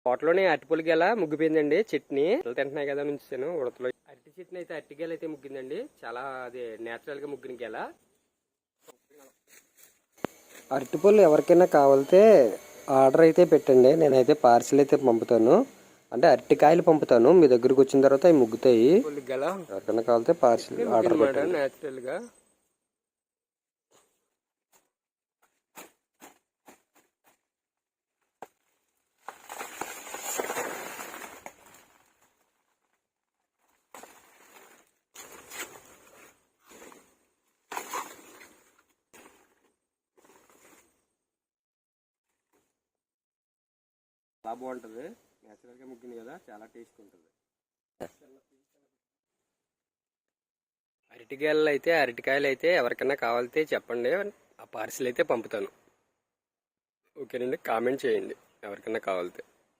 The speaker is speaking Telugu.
తోటలోనే అరటిపొలి గెల ముగ్గిపోయిందండి. చట్నీ తింటున్నాయి కదా నుంచాను ఉడతలో. అరటి చట్నీ అయితే అరటి గెల అయితే ముగ్గిందండి. చాలా అది నేచురల్ గా ముగ్గిన గెల. అరటిపళ్ళు ఎవరికైనా కావాలితే ఆర్డర్ అయితే పెట్టండి. నేనైతే పార్సిల్ అయితే పంపుతాను. అంటే అరటికాయలు పంపుతాను. మీ దగ్గరకు వచ్చిన తర్వాత అవి ముగ్గుతాయి. ఎవరికైనా కావాలితే పార్సిల్ ఆర్డర్ పెట్టండి. నేచురల్ గా చాలా బాగుంటుంది. నేచురల్ గా ముగ్గింది కదా, చాలా టేస్ట్ ఉంటుంది. అరటికాయలు అయితే ఎవరికైనా కావాలితే చెప్పండి. ఆ పార్సిల్ అయితే పంపుతాను. ఓకేనండి, కామెంట్ చేయండి ఎవరికైనా కావాలితే.